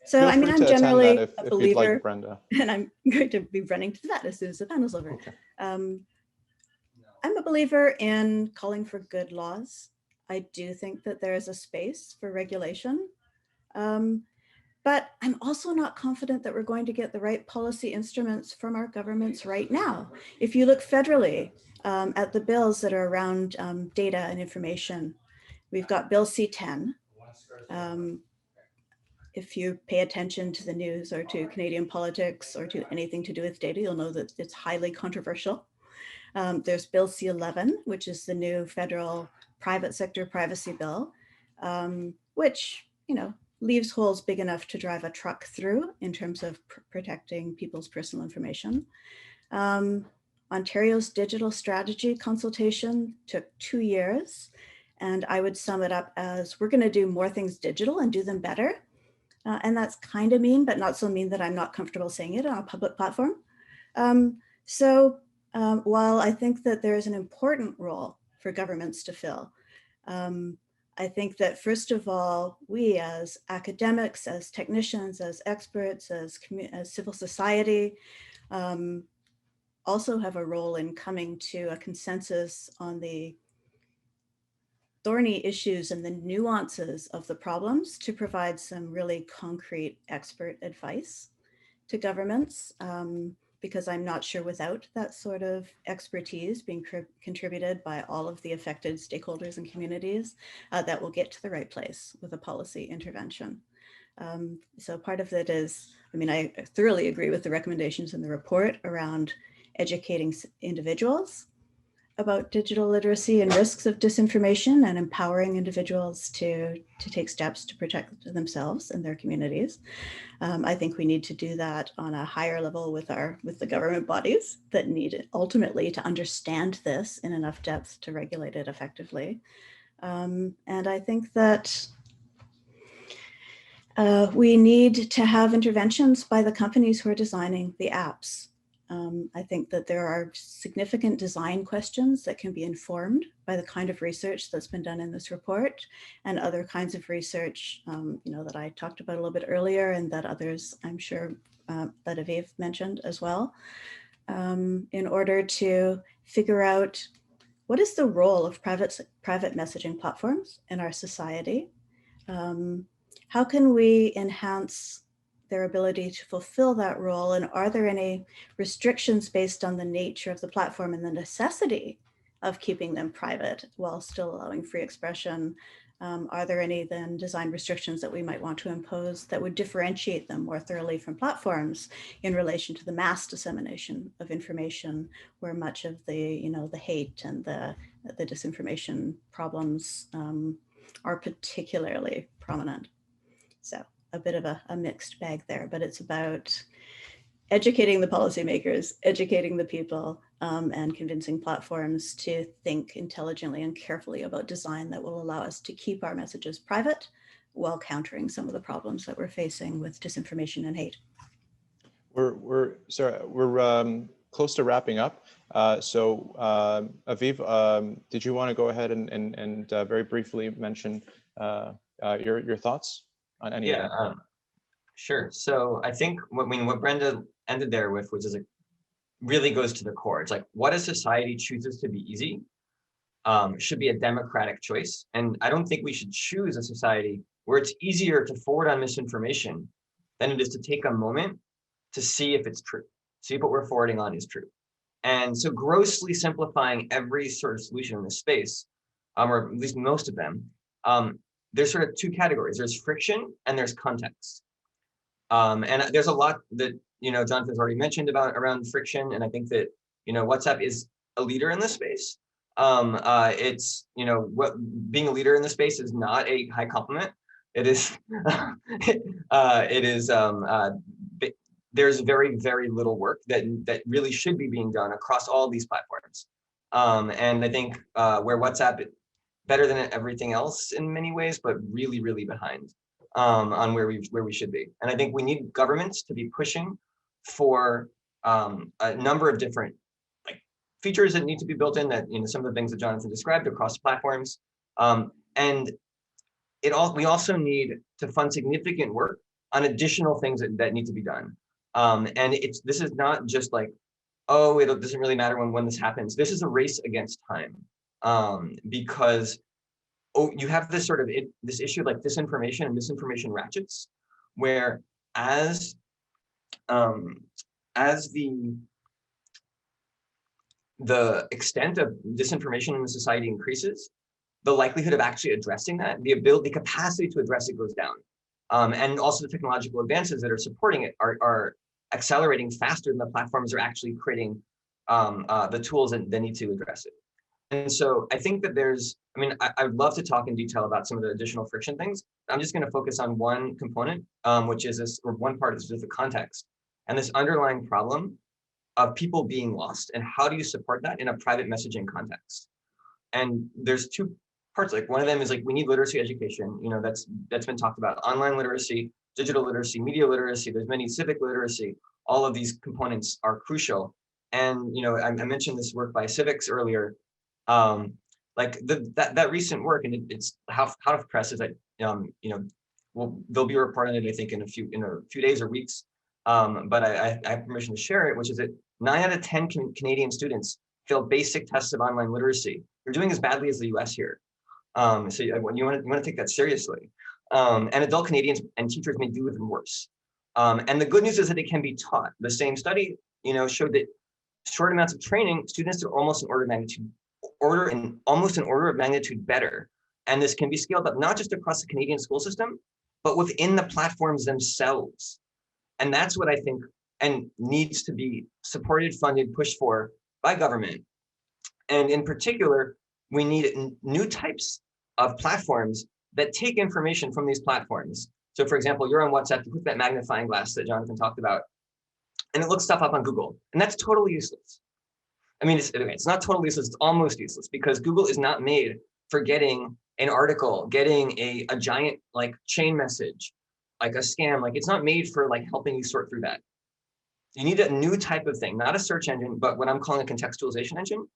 So I mean, I'm generally a believer, like, Brenda. And I'm going to be running to the vet as soon as the panel's over. Okay. I'm a believer in calling for good laws. I do think that there is a space for regulation. But I'm also not confident that we're going to get the right policy instruments from our governments right now. If you look federally at the bills that are around data and information, we've got Bill C-10. If you pay attention to the news or to Canadian politics or to anything to do with data, you'll know that it's highly controversial. There's Bill C-11, which is the new federal private sector privacy bill, which, leaves holes big enough to drive a truck through in terms of protecting people's personal information. Ontario's digital strategy consultation took 2 years. And I would sum it up as, we're going to do more things digital and do them better. And that's kind of mean, but not so mean that I'm not comfortable saying it on a public platform. While I think that there is an important role for governments to fill, I think that first of all, we as academics, as technicians, as experts, as civil society, also have a role in coming to a consensus on the thorny issues and the nuances of the problems to provide some really concrete expert advice to governments, because I'm not sure without that sort of expertise being contributed by all of the affected stakeholders and communities, that will get to the right place with a policy intervention. So part of it is, I mean, I thoroughly agree with the recommendations in the report around educating individuals about digital literacy and risks of disinformation and empowering individuals to take steps to protect themselves and their communities. I think we need to do that on a higher level with the government bodies that need ultimately to understand this in enough depth to regulate it effectively. And I think that we need to have interventions by the companies who are designing the apps. I think that there are significant design questions that can be informed by the kind of research that's been done in this report and other kinds of research, that I talked about a little bit earlier and that others, I'm sure, that Aviv mentioned as well, in order to figure out what is the role of private messaging platforms in our society. How can we enhance their ability to fulfill that role? And are there any restrictions based on the nature of the platform and the necessity of keeping them private while still allowing free expression? Are there any then design restrictions that we might want to impose that would differentiate them more thoroughly from platforms in relation to the mass dissemination of information, where much of the, the hate and the disinformation problems are particularly prominent? So a bit of a mixed bag there, but it's about educating the policymakers, educating the people, and convincing platforms to think intelligently and carefully about design that will allow us to keep our messages private while countering some of the problems that we're facing with disinformation and hate. We're close to wrapping up. Aviv, did you want to go ahead and very briefly mention your thoughts on any of that? Sure. So I think what Brenda ended there with, which is really goes to the core. It's like, what a society chooses to be easy should be a democratic choice. And I don't think we should choose a society where it's easier to forward on misinformation than it is to take a moment to see if it's true, see if what we're forwarding on is true. And so grossly simplifying every sort of solution in this space, or at least most of them, there's sort of two categories. There's friction and there's context. And there's a lot that, Jonathan's already mentioned around friction. And I think that, WhatsApp is a leader in this space. It's, being a leader in this space is not a high compliment. It is, there's very, very little work that really should be being done across all these platforms. And I think where WhatsApp, better than everything else in many ways, but really, really behind on where we should be. And I think we need governments to be pushing for a number of different features that need to be built in, that some of the things that Jonathan described across platforms. And we also need to fund significant work on additional things that need to be done. And this is not just like, oh, it doesn't really matter when this happens. This is a race against time, because you have this sort of this issue like disinformation and misinformation ratchets, where as the extent of disinformation in the society increases, the likelihood of actually addressing that, the capacity to address it goes down. And also the technological advances that are supporting it are accelerating faster than the platforms are actually creating the tools that need to address it. And so I think that I would love to talk in detail about some of the additional friction things. I'm just going to focus on one component, which is one part is just the context and this underlying problem of people being lost, and how do you support that in a private messaging context? And there's two parts. Like one of them is like, we need literacy education. That's been talked about. Online literacy digital literacy, media literacy, there's many civic literacy. All of these components are crucial. And, you know, I mentioned this work by Civics earlier. Like that recent work, and it's hot off press, is that, you know, there'll be a report on it, I think, in a few days or weeks. But I have permission to share it, which is that 9 out of 10 Canadian students fail basic tests of online literacy. They're doing as badly as the US here. So you want to take that seriously. And adult Canadians and teachers may do even worse. And the good news is that it can be taught. The same study, you know, showed that short amounts of training, students are almost an order of magnitude better. And this can be scaled up not just across the Canadian school system, but within the platforms themselves. And that's what I think and needs to be supported, funded, pushed for by government. And in particular, we need new types of platforms that take information from these platforms. So for example, you're on WhatsApp, you put that magnifying glass that Jonathan talked about, and it looks stuff up on Google, and that's totally useless. I mean, it's not totally useless, it's almost useless, because Google is not made for getting an article, getting a giant like chain message, like a scam. Like, it's not made for like helping you sort through that. You need a new type of thing, not a search engine, but what I'm calling a contextualization engine.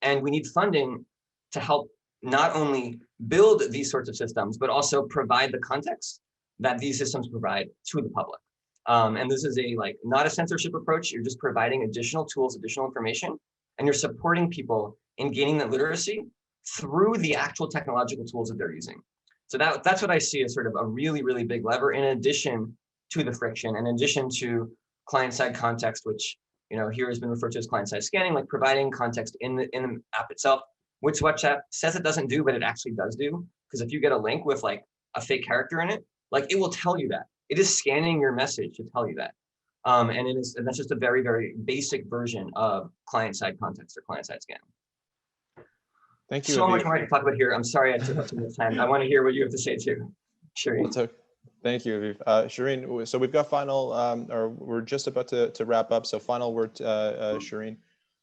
And we need funding to help not only build these sorts of systems, but also provide the context that these systems provide to the public. And this is not a censorship approach. You're just providing additional tools, additional information, and you're supporting people in gaining that literacy through the actual technological tools that they're using. So that's what I see as sort of a really, really big lever, in addition to the friction, in addition to client-side context, which, you know, here has been referred to as client-side scanning, like providing context in the app itself, which WhatsApp says it doesn't do, but it actually does do. Because if you get a link with like a fake character in it, like, it will tell you that. It is scanning your message to tell you that. And that's just a very, very basic version of client-side context or client-side scanning. Thank you. So Aviv. much more to talk about here. I'm sorry I took up too much time. I want to hear what you have to say too, Shireen. Well, thank you, Aviv. Shireen, so we've got final, or we're just about to wrap up. So final word, Shireen.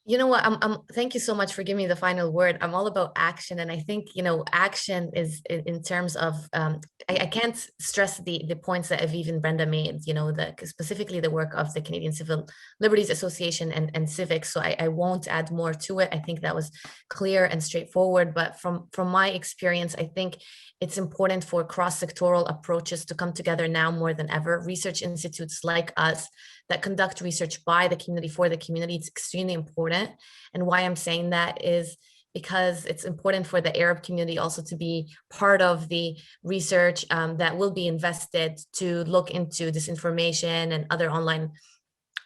You know what, thank you so much for giving me the final word. I'm all about action. And I think, you know, action is in terms of, I can't stress the points that Aviv and Brenda made, you know, specifically the work of the Canadian Civil Liberties Association and Civics. So I won't add more to it. I think that was clear and straightforward. But from my experience, I think it's important for cross-sectoral approaches to come together now more than ever. Research institutes like us that conduct research by the community for the community, it's extremely important. And why I'm saying that is because it's important for the Arab community also to be part of the research that will be invested to look into disinformation and other online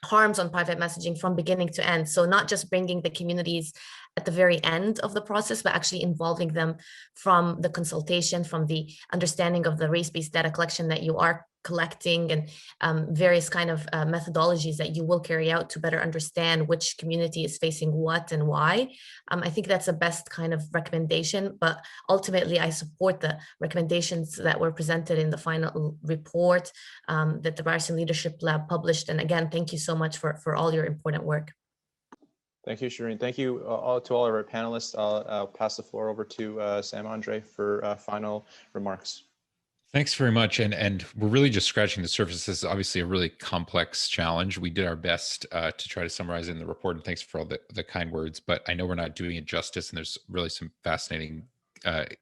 harms on private messaging from beginning to end. So not just bringing the communities at the very end of the process, but actually involving them from the consultation, from the understanding of the race-based data collection that you are collecting, and various kind of methodologies that you will carry out to better understand which community is facing what and why. I think that's the best kind of recommendation, but ultimately I support the recommendations that were presented in the final report that the Ryerson Leadership Lab published. And again, thank you so much for all your important work. Thank you, Shireen. Thank you to all of our panelists. I'll pass the floor over to Sam Andre for final remarks. Thanks very much. And we're really just scratching the surface. This is obviously a really complex challenge. We did our best to try to summarize it in the report, and thanks for all the kind words, but I know we're not doing it justice, and there's really some fascinating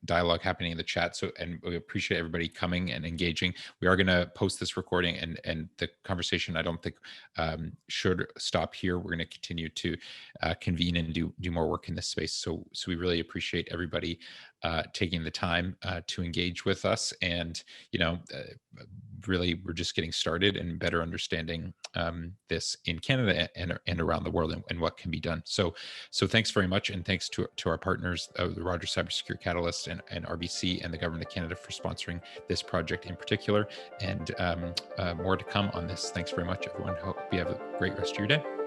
dialogue happening in the chat. So, and we appreciate everybody coming and engaging. We are going to post this recording, and the conversation, I don't think should stop here. We're going to continue to convene and do more work in this space. So we really appreciate everybody taking the time to engage with us. And, you know, really, we're just getting started and better understanding this in Canada and around the world, and what can be done. So thanks very much. And thanks to our partners, the Rogers Cybersecure Catalyst and RBC and the Government of Canada for sponsoring this project in particular, and more to come on this. Thanks very much, everyone. Hope you have a great rest of your day.